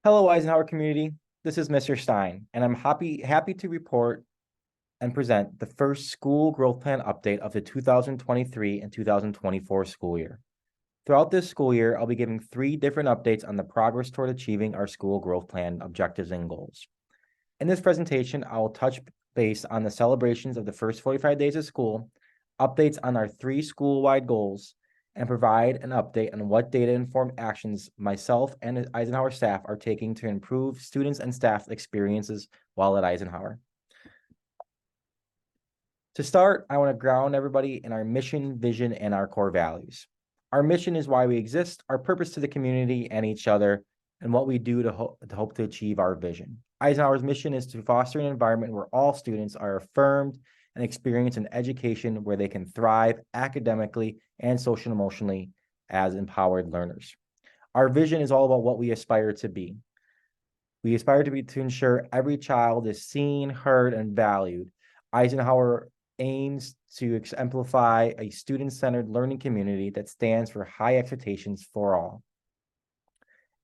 Hello, Eisenhower community. This is Mr. Stein, and I'm happy to report and present the first school growth plan update of the 2023 and 2024 school year. Throughout this school year, I'll be giving 3 different updates on the progress toward achieving our school growth plan objectives and goals. In this presentation, I will touch base on the celebrations of the first 45 days of school, updates on our 3 school-wide goals, and provide an update on what data-informed actions myself and Eisenhower staff are taking to improve students and staff experiences while at Eisenhower. To start, I want to ground everybody in our mission, vision, and our core values. Our mission is why we exist, our purpose to the community and each other, and what we do to hope to achieve our vision. Eisenhower's mission is to foster an environment where all students are affirmed and experience an education where they can thrive academically and social and emotionally as empowered learners. Our vision is all about what we aspire to be. We aspire to ensure every child is seen, heard, and valued. Eisenhower aims to exemplify a student-centered learning community that stands for high expectations for all.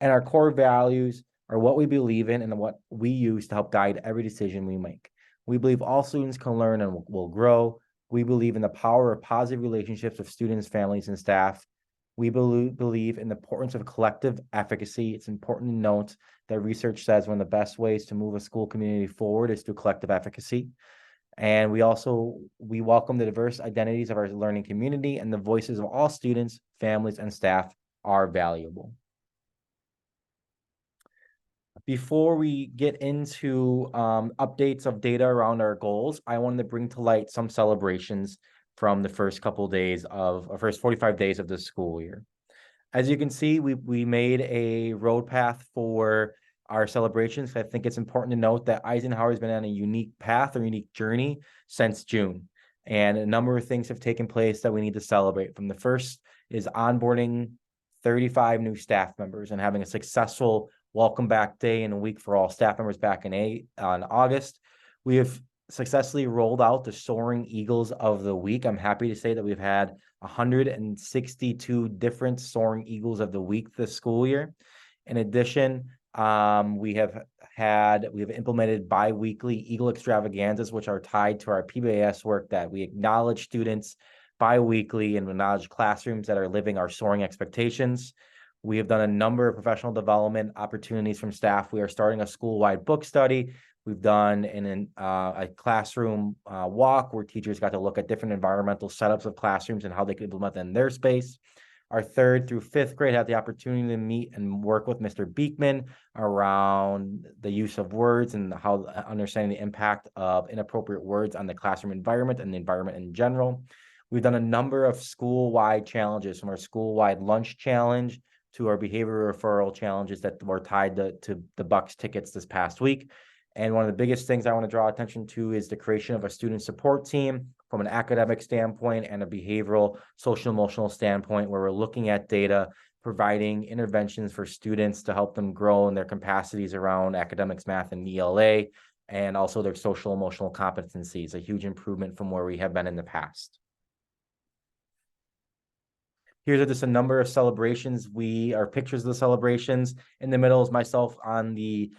And our core values are what we believe in and what we use to help guide every decision we make. We believe all students can learn and will grow. We believe in the power of positive relationships with students, families, and staff. We believe in the importance of collective efficacy. It's important to note that research says one of the best ways to move a school community forward is through collective efficacy. And we welcome the diverse identities of our learning community, and the voices of all students, families, and staff are valuable. Before we get into updates of data around our goals, I wanted to bring to light some celebrations from the first 45 days of the school year. As you can see, we made a road path for our celebrations. I think it's important to note that Eisenhower has been on a unique path or unique journey since June. And a number of things have taken place that we need to celebrate. From the first is onboarding 35 new staff members and having a successful welcome back day and a week for all staff members back on August. We have successfully rolled out the Soaring Eagles of the Week. I'm happy to say that we've had 162 different Soaring Eagles of the Week this school year. In addition, we have implemented bi-weekly Eagle extravaganzas, which are tied to our PBIS work, that we acknowledge students bi-weekly and acknowledge classrooms that are living our soaring expectations. We have done a number of professional development opportunities from staff. We are starting a school-wide book study. We've done a classroom walk where teachers got to look at different environmental setups of classrooms and how they could implement them in their space. Our 3rd through 5th grade had the opportunity to meet and work with Mr. Beekman around the use of words and how understanding the impact of inappropriate words on the classroom environment and the environment in general. We've done a number of school-wide challenges, from our school-wide lunch challenge to our behavior referral challenges that were tied to the Bucks tickets this past week. And one of the biggest things I want to draw attention to is the creation of a student support team from an academic standpoint and a behavioral, social, emotional standpoint, where we're looking at data, providing interventions for students to help them grow in their capacities around academics, math, and ELA, and also their social, emotional competencies, a huge improvement from where we have been in the past. Here's just a number of celebrations. Our pictures of the celebrations. In the middle is myself on the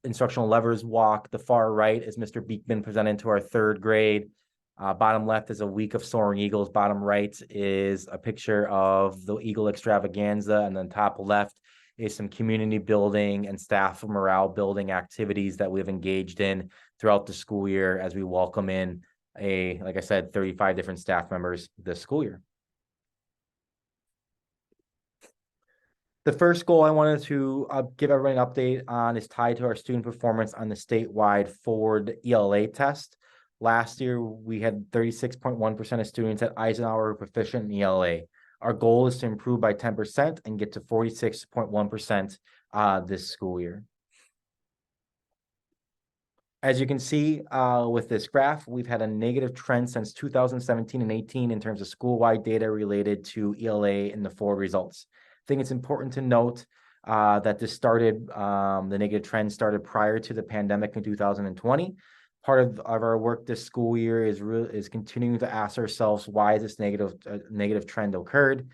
instructional levers walk. The far right is Mr. Beekman presenting to our 3rd grade. Bottom left is a week of Soaring Eagles. Bottom right is a picture of the Eagle extravaganza. And then top left is some community building and staff morale building activities that we've engaged in throughout the school year as we welcome in like I said, 35 different staff members this school year. The first goal I wanted to give everybody an update on is tied to our student performance on the statewide Ford ELA test. Last year, we had 36.1% of students at Eisenhower proficient in ELA. Our goal is to improve by 10% and get to 46.1% this school year. As you can see with this graph, we've had a negative trend since 2017 and 18 in terms of school-wide data related to ELA in the Ford results. I think it's important to note that the negative trend started prior to the pandemic in 2020. Part of our work this school year is continuing to ask ourselves why this negative trend occurred.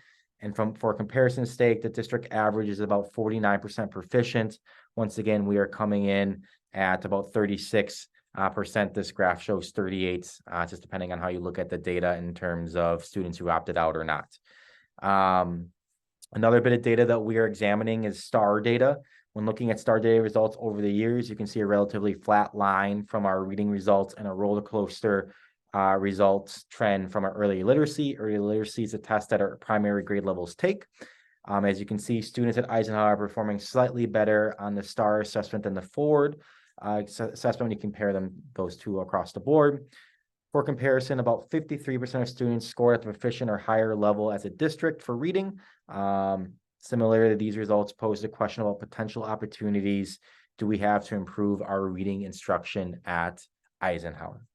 And for comparison's sake, the district average is about 49% proficient. Once again, we are coming in at about 36%. This graph shows 38, just depending on how you look at the data in terms of students who opted out or not. Another bit of data that we are examining is STAR data. When looking at STAR data results over the years, you can see a relatively flat line from our reading results and a roller coaster results trend from our early literacy. Early literacy is a test that our primary grade levels take. As you can see, students at Eisenhower are performing slightly better on the STAR assessment than the Ford assessment when you compare those two across the board. For comparison, about 53% of students scored at the proficient or higher level as a district for reading. Similarly, these results pose a question about potential opportunities do we have to improve our reading instruction at Eisenhower.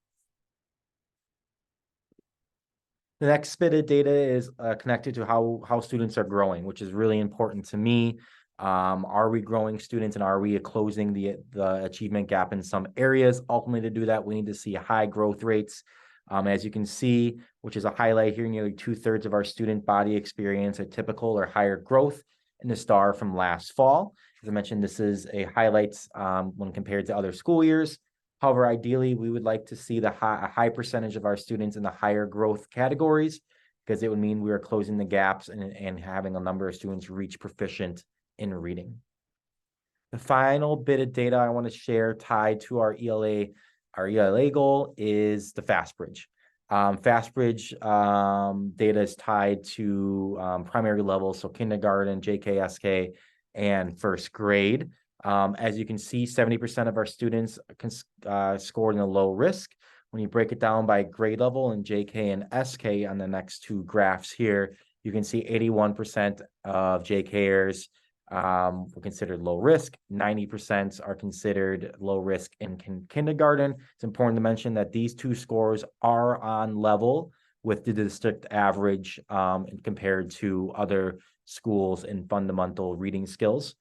The next bit of data is connected to how students are growing, which is really important to me. Are we growing students and are we closing the achievement gap in some areas? Ultimately, to do that, we need to see high growth rates. As you can see, which is a highlight here, nearly 2/3 of our student body experience a typical or higher growth in the STAR from last fall. As I mentioned, this is a highlight when compared to other school years. However, ideally, we would like to see a high percentage of our students in the higher growth categories, because it would mean we are closing the gaps and having a number of students reach proficient in reading. The final bit of data I want to share tied to our ELA goal is the FastBridge. FastBridge data is tied to primary levels, so kindergarten, JK, SK, and first grade. As you can see, 70% of our students scored in a low risk. When you break it down by grade level in JK and SK on the next two graphs here, you can see 81% of JKers were considered low risk. 90% are considered low risk in kindergarten. It's important to mention that these two scores are on level with the district average compared to other schools in fundamental reading skills.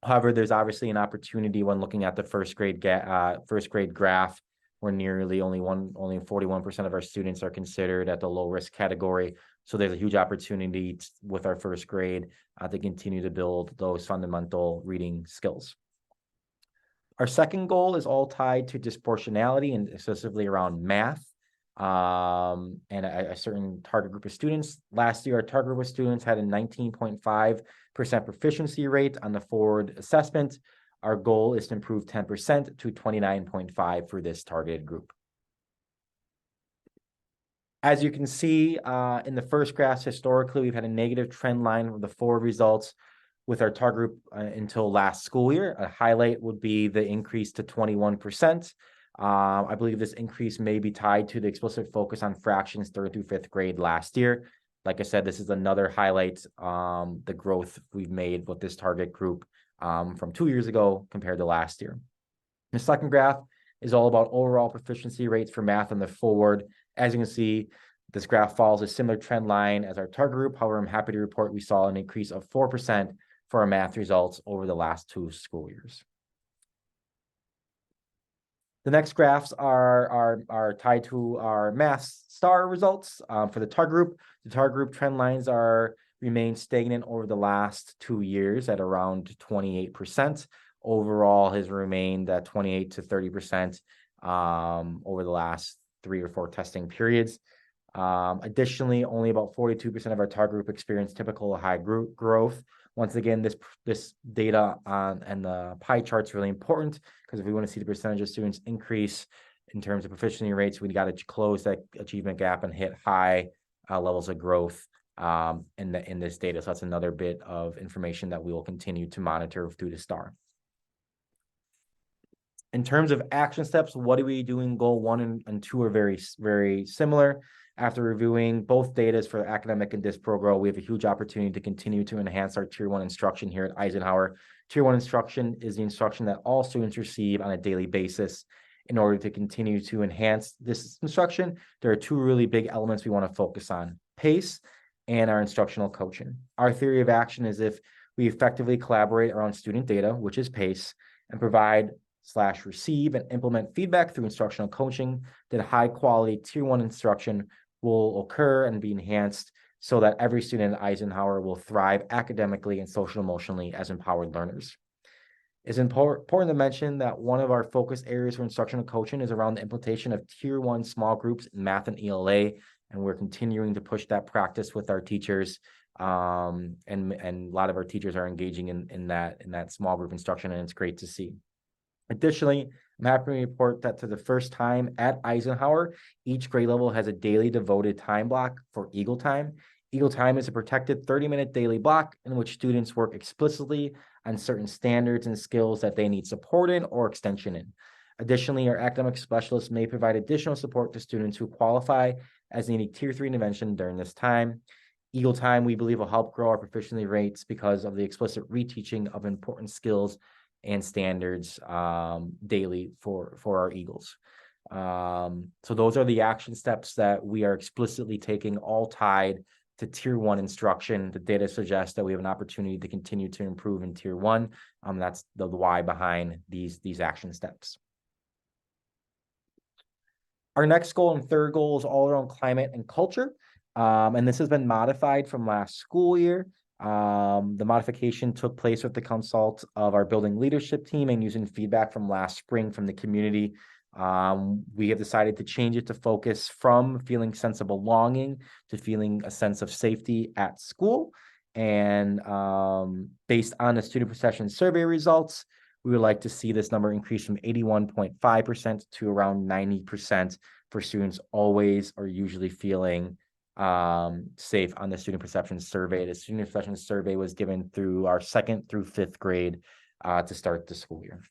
However, there's obviously an opportunity when looking at the first grade graph, where only 41% of our students are considered at the low risk category. So there's a huge opportunity with our first grade to continue to build those fundamental reading skills. Our second goal is all tied to disproportionality and excessively around math and a certain target group of students. Last year, our target group of students had a 19.5% proficiency rate on the Ford assessment. Our goal is to improve 10% to 29.5 for this targeted group. As you can see in the first graph, historically, we've had a negative trend line with the Ford results with our target group until last school year. A highlight would be the increase to 21%. I believe this increase may be tied to the explicit focus on fractions 3rd through 5th grade last year. Like I said, this is another highlight, the growth we've made with this target group from 2 years ago compared to last year. The second graph is all about overall proficiency rates for math on the Ford. As you can see, this graph follows a similar trend line as our target group. However, I'm happy to report we saw an increase of 4% for our math results over the last 2 school years. The next graphs are tied to our math STAR results for the target group. The target group trend lines remain stagnant over the last 2 years at around 28%. Overall has remained at 28 to 30% over the last 3 or 4 testing periods. Additionally, only about 42% of our target group experienced typical high growth. Once again, this data and the pie chart is really important, because if we want to see the percentage of students increase in terms of proficiency rates, we got to close that achievement gap and hit high levels of growth in this data. So that's another bit of information that we will continue to monitor through the STAR. In terms of action steps, what are we doing? Goal 1 and 2 are very, very similar. After reviewing both data for academic and DisProGrow, we have a huge opportunity to continue to enhance our Tier 1 instruction here at Eisenhower. Tier 1 instruction is the instruction that all students receive on a daily basis. In order to continue to enhance this instruction, there are 2 really big elements we want to focus on: pace and our instructional coaching. Our theory of action is if we effectively collaborate around student data, which is pace, and provide/receive and implement feedback through instructional coaching, then high quality Tier 1 instruction will occur and be enhanced so that every student at Eisenhower will thrive academically and social emotionally as empowered learners. It's important to mention that one of our focus areas for instructional coaching is around the implementation of Tier 1 small groups in math and ELA, and we're continuing to push that practice with our teachers. And a lot of our teachers are engaging in that small group instruction, and it's great to see. Additionally, I'm happy to report that for the first time at Eisenhower, each grade level has a daily devoted time block for Eagle Time. Eagle Time is a protected 30-minute daily block in which students work explicitly on certain standards and skills that they need support in or extension in. Additionally, our academic specialists may provide additional support to students who qualify as needing Tier 3 intervention during this time. Eagle Time, we believe, will help grow our proficiency rates because of the explicit reteaching of important skills and standards daily for our Eagles. So those are the action steps that we are explicitly taking, all tied to Tier 1 instruction. The data suggests that we have an opportunity to continue to improve in Tier 1. That's the why behind these action steps. Our next goal and third goal is all around climate and culture. And this has been modified from last school year. The modification took place with the consult of our building leadership team and using feedback from last spring from the community. We have decided to change it to focus from feeling sense of belonging to feeling a sense of safety at school. And based on the student perception survey results, we would like to see this number increase from 81.5% to around 90% for students always or usually feeling safe on the student perception survey. The student perception survey was given through our 2nd through 5th grade to start the school year.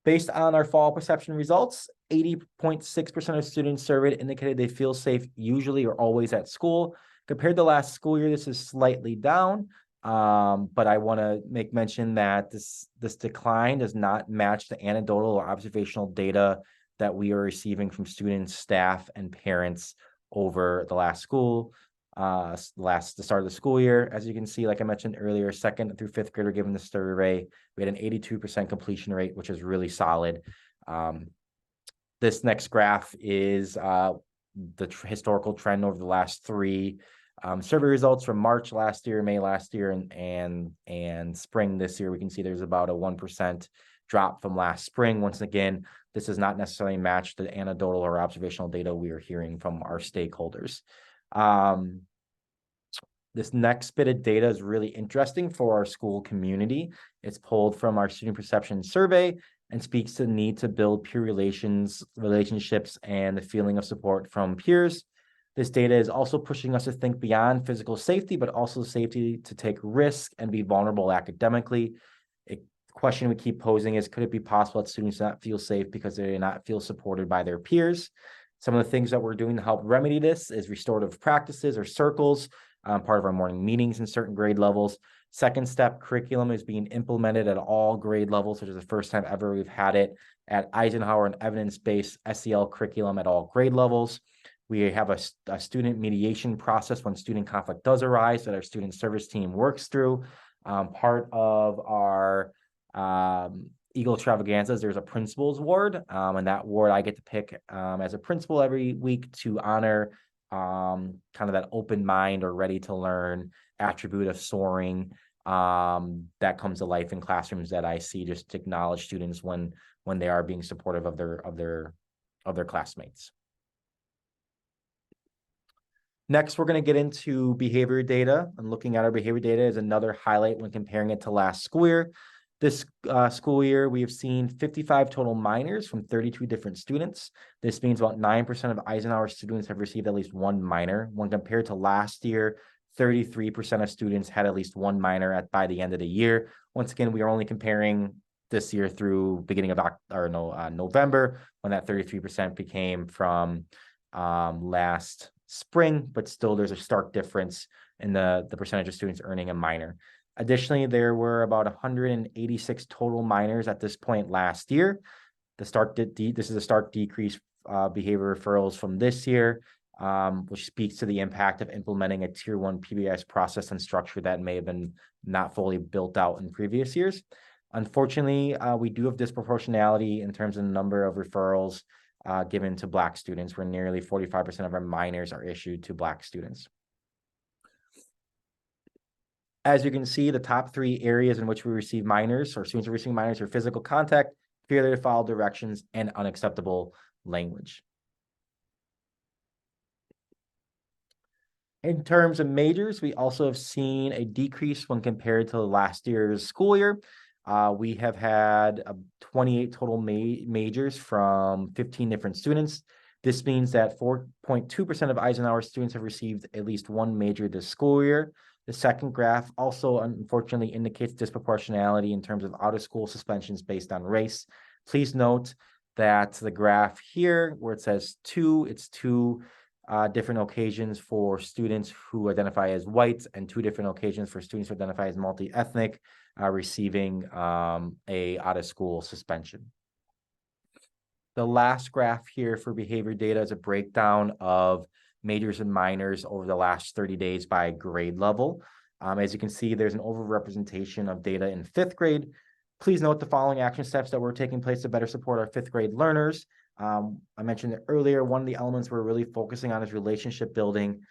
Based on our fall perception results, 80.6% of students surveyed indicated they feel safe usually or always at school. Compared to last school year, this is slightly down, but I want to make mention that this decline does not match the anecdotal or observational data that we are receiving from students, staff, and parents over the last the start of the school year. As you can see, like I mentioned earlier, 2nd through 5th grade are given the survey. We had an 82% completion rate, which is really solid. This next graph is the historical trend over the last 3 survey results from March last year, May last year, and spring this year. We can see there's about a 1% drop from last spring. Once again, this does not necessarily match the anecdotal or observational data we are hearing from our stakeholders. This next bit of data is really interesting for our school community. It's pulled from our student perception survey and speaks to the need to build peer relationships and the feeling of support from peers. This data is also pushing us to think beyond physical safety, but also safety to take risks and be vulnerable academically. The question we keep posing is, could it be possible that students not feel safe because they do not feel supported by their peers? Some of the things that we're doing to help remedy this is restorative practices or circles, part of our morning meetings in certain grade levels. Second step curriculum is being implemented at all grade levels, which is the first time ever we've had it at Eisenhower, an evidence-based SEL curriculum at all grade levels. We have a student mediation process when student conflict does arise that our student service team works through. Part of our Eagle Extravaganzas, there's a principal's ward, and that ward I get to pick as a principal every week to honor kind of that open mind or ready to learn attribute of soaring that comes to life in classrooms that I see, just to acknowledge students when they are being supportive of their classmates. Next, we're going to get into behavior data, and looking at our behavior data is another highlight when comparing it to last school year. This school year, we have seen 55 total minors from 32 different students. This means about 9% of Eisenhower students have received at least 1 minor. When compared to last year, 33% of students had at least 1 minor by the end of the year. Once again, we are only comparing this year through beginning of November, when that 33% became from last spring, but still there's a stark difference in the percentage of students earning a minor. Additionally, there were about 186 total minors at this point last year. This is a stark decrease behavior referrals from this year, which speaks to the impact of implementing a Tier 1 PBIS process and structure that may have been not fully built out in previous years. Unfortunately, we do have disproportionality in terms of the number of referrals given to Black students, where nearly 45% of our minors are issued to Black students. As you can see, the top 3 areas in which we receive minors, or students are receiving minors, are physical contact, failure to follow directions, and unacceptable language. In terms of majors, we also have seen a decrease when compared to last year's school year. We have had 28 total majors from 15 different students. This means that 4.2% of Eisenhower students have received at least one major this school year. The second graph also unfortunately indicates disproportionality in terms of out-of-school suspensions based on race. Please note that the graph here, where it says 2, it's 2 different occasions for students who identify as white and 2 different occasions for students who identify as multi-ethnic receiving a out-of-school suspension. The last graph here for behavior data is a breakdown of majors and minors over the last 30 days by grade level. As you can see, there's an overrepresentation of data in 5th grade. Please note the following action steps that were taking place to better support our 5th grade learners. I mentioned it earlier, one of the elements we're really focusing on is relationship building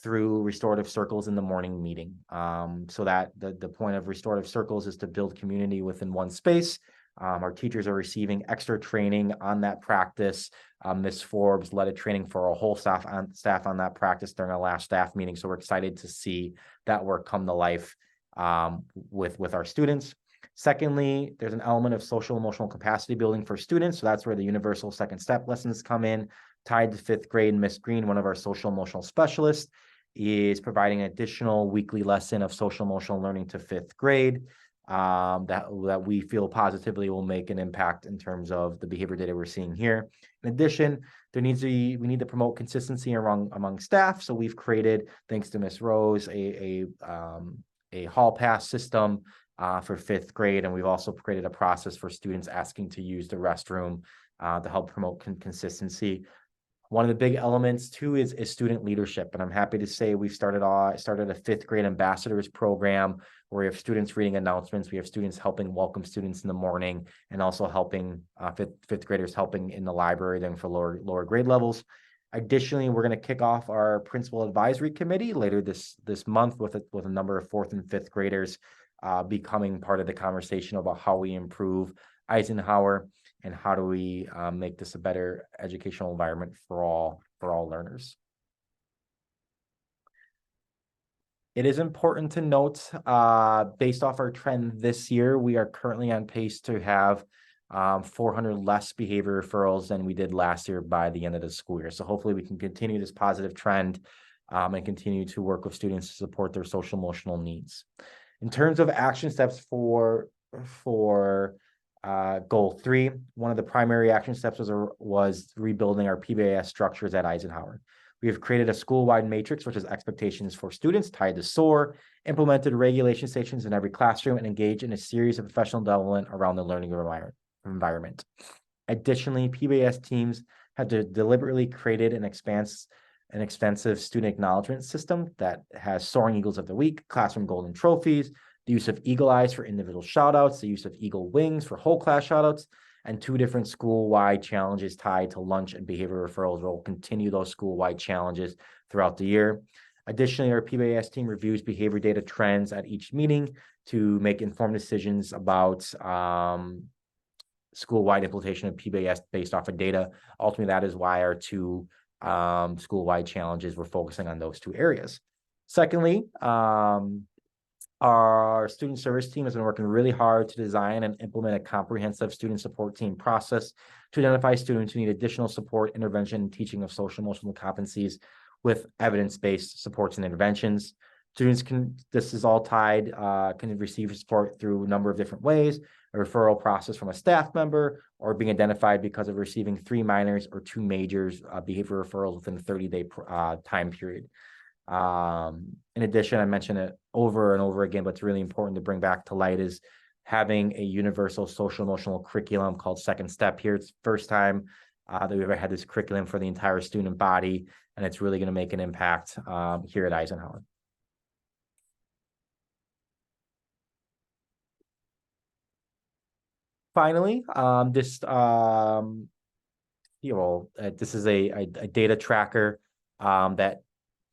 through restorative circles in the morning meeting. So that the point of restorative circles is to build community within one space. Our teachers are receiving extra training on that practice. Ms. Forbes led a training for our whole staff on that practice during our last staff meeting. So we're excited to see that work come to life with our students. Secondly, there's an element of social emotional capacity building for students. So that's where the universal second step lessons come in. Tied to 5th grade, Ms. Green, one of our social emotional specialists, is providing an additional weekly lesson of social emotional learning to 5th grade that we feel positively will make an impact in terms of the behavior data we're seeing here. In addition, we need to promote consistency among staff. So we've created, thanks to Ms. Rose, a hall pass system for 5th grade. And we've also created a process for students asking to use the restroom to help promote consistency. One of the big elements too is student leadership. And I'm happy to say we've started a 5th grade ambassadors program where we have students reading announcements. We have students helping welcome students in the morning and also helping fifth graders helping in the library then for lower grade levels. Additionally, we're going to kick off our principal advisory committee later this month with a number of 4th and 5th graders becoming part of the conversation about how we improve Eisenhower and how do we make this a better educational environment for all learners. It is important to note, based off our trend this year, we are currently on pace to have 400 less behavior referrals than we did last year by the end of the school year. So hopefully we can continue this positive trend and continue to work with students to support their social emotional needs. In terms of action steps for goal 3, one of the primary action steps was rebuilding our PBIS structures at Eisenhower. We have created a school-wide matrix, which is expectations for students tied to SOAR, implemented regulation stations in every classroom, and engaged in a series of professional development around the learning environment. Additionally, PBIS teams have deliberately created an expensive student acknowledgement system that has Soaring Eagles of the Week, classroom golden trophies, the use of Eagle Eyes for individual shoutouts, the use of Eagle Wings for whole class shoutouts, and 2 different school-wide challenges tied to lunch and behavior referrals. We'll continue those school-wide challenges throughout the year. Additionally, our PBIS team reviews behavior data trends at each meeting to make informed decisions about school-wide implementation of PBIS based off of data. Ultimately, that is why our 2 school-wide challenges, we're focusing on those 2 areas. Secondly, our student service team has been working really hard to design and implement a comprehensive student support team process to identify students who need additional support, intervention, and teaching of social emotional competencies with evidence-based supports and interventions. Students this is all tied, can receive support through a number of different ways: a referral process from a staff member, or being identified because of receiving 3 minors or 2 majors behavior referrals within a 30-day time period. In addition, I mentioned it over and over again, but it's really important to bring back to light is having a universal social emotional curriculum called Second Step here. It's the first time that we've ever had this curriculum for the entire student body, and it's really going to make an impact here at Eisenhower. Finally, this is a data tracker that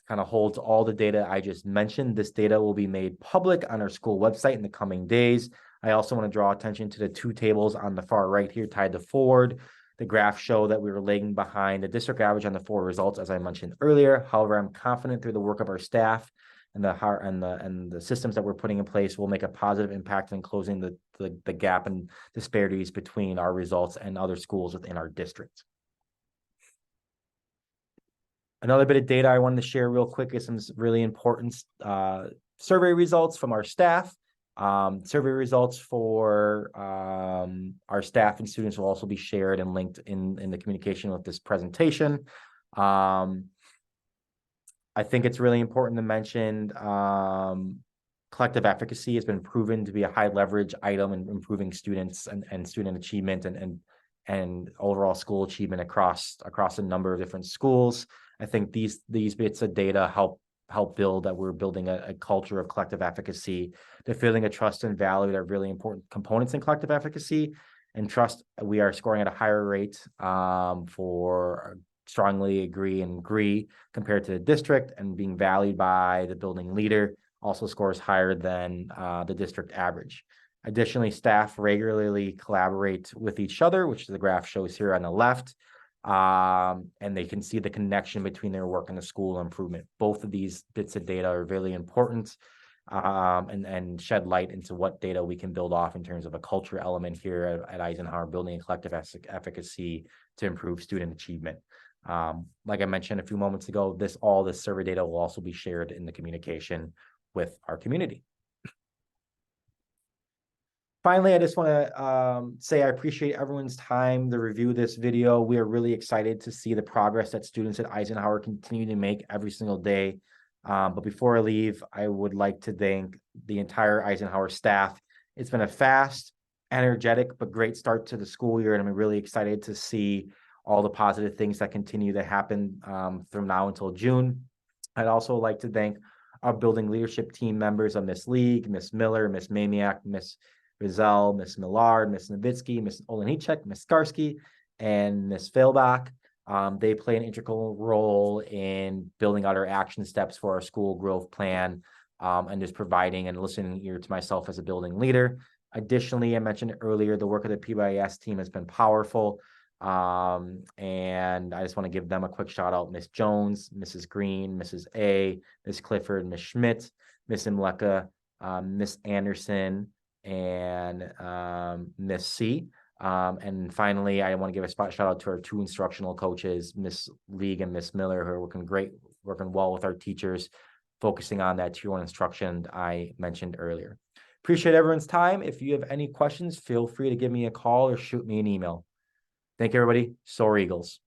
kind of holds all the data I just mentioned. This data will be made public on our school website in the coming days. I also want to draw attention to the two tables on the far right here tied to forward. The graphs show that we were lagging behind the district average on the forward results, as I mentioned earlier. However, I'm confident through the work of our staff and the systems that we're putting in place will make a positive impact in closing the gap and disparities between our results and other schools within our district. Another bit of data I wanted to share real quick is some really important survey results from our staff. Survey results for our staff and students will also be shared and linked in the communication with this presentation. I think it's really important to mention collective efficacy has been proven to be a high leverage item in improving students and student achievement and overall school achievement across a number of different schools. I think these bits of data help build that we're building a culture of collective efficacy. The feeling of trust and value that are really important components in collective efficacy. And trust, we are scoring at a higher rate for strongly agree compared to the district, and being valued by the building leader also scores higher than the district average. Additionally, staff regularly collaborate with each other, which the graph shows here on the left. And they can see the connection between their work and the school improvement. Both of these bits of data are really important and shed light into what data we can build off in terms of a culture element here at Eisenhower, building a collective efficacy to improve student achievement. Like I mentioned a few moments ago, all this survey data will also be shared in the communication with our community. Finally, I just want to say I appreciate everyone's time to review this video. We are really excited to see the progress that students at Eisenhower continue to make every single day. But before I leave, I would like to thank the entire Eisenhower staff. It's been a fast, energetic, but great start to the school year, and I'm really excited to see all the positive things that continue to happen from now until June. I'd also like to thank our building leadership team members of Miss League, Miss Miller, Miss Mamiak, Miss Rizal, Miss Millard, Miss Novitsky, Miss Olenichek, Miss Skarsky, and Miss Failbach. They play an integral role in building out our action steps for our school growth plan and just providing and listening ear to myself as a building leader. Additionally, I mentioned earlier, the work of the PYS team has been powerful. And I just want to give them a quick shout out. Miss Jones, Mrs. Green, Mrs. A, Miss Clifford, Miss Schmidt, Miss Imleka, Miss Anderson, and Miss C. And finally, I want to give a shout out to our two instructional coaches, Miss League and Miss Miller, who are working well with our teachers, focusing on that Tier 1 instruction I mentioned earlier. Appreciate everyone's time. If you have any questions, feel free to give me a call or shoot me an email. Thank you, everybody. Soar Eagles.